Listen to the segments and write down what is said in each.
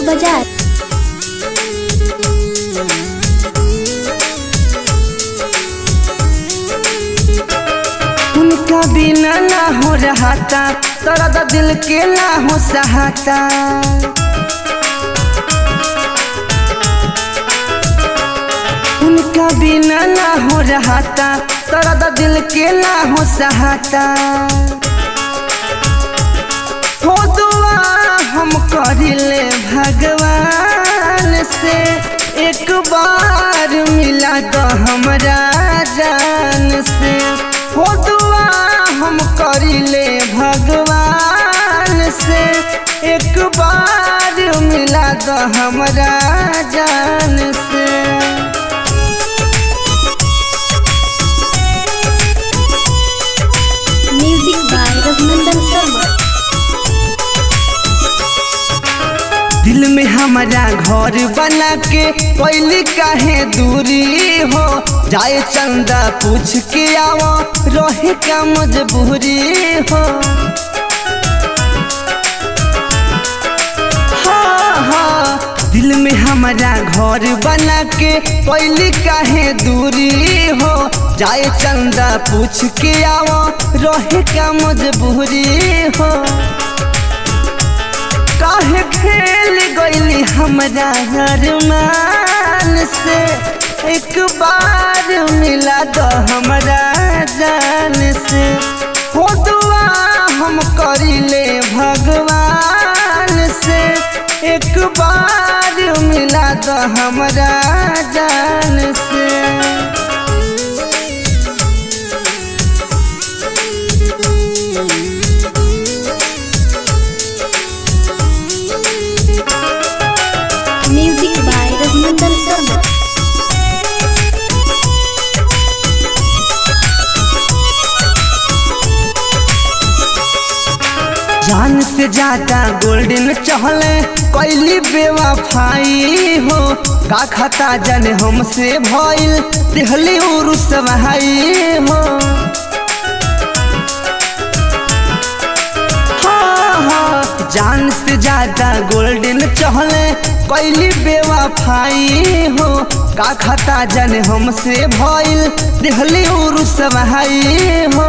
बाजार। उनका बिना ना हो रहा था, दर्द दिल के ना हो सहाता। उनका बिना ना हो रहा था, दर्द दिल के ना हो सहाता। हो दुआ हम करिले भगवान से, एक बार मिला दो हमरा जान से। हो दुआ हम करिले भगवान से, एक बार मिला दो हमरा जान से। Music by Raghunandan Sharma. दिल में हमारा घर बना के पहली काहे दूरी हो, जाए चंदा पूछ के आओ, रहे का मजबूरी हो। हाँ हाँ, दिल में हमारा घर बना के पहली काहे दूरी हो, जाए चंदा पूछ के आओ, रहे का मजबूरी हो। काहे खेल गईली हमरा अरमान से, एक बार मिला दो हमरा जान से। हो दुआ हम करिले भगवान से, एक बार मिला दो हमरा जान से। Music by Raghunandan Sharma. जान से ज्यादा गोल्डन चहले कैली बेवफाई हो, का खता जाने हमसे भइल देहली उरुस भाई हो। हाँ हाँ, जान से ज्यादा गोल्डन चहले कैली बेवफाई हो, का खता जाने हमसे भइल देहली उरुस भाई हो।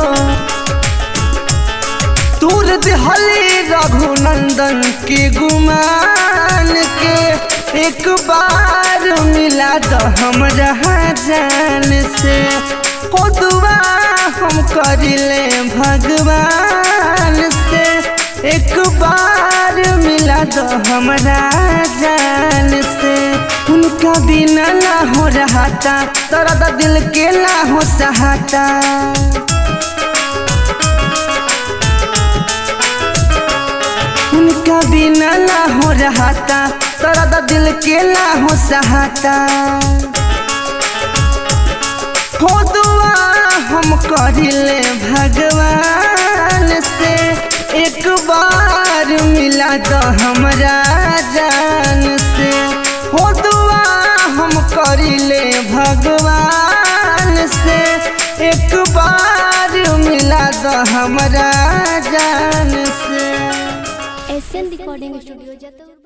तूर दिहली रघुनंदन के गुमान के, एक बार मिला दो हमरा जान से। हो दुआ हम करिले भगवान से, एक बार मिला दो हमरा जान से। उनका बिना ना हो रहा था, दर्द दिल के ना हो सहाता। उनका बिना ना हो रहा था, दर्द दिल के ना हो सहाता। हो दुआ हम करिले भगवान से, एक बार मिला दो हमरा जान से। हो दुआ हम करिले भगवान से, एक बार मिला दो हमरा जान से। SN recording studio जतौर।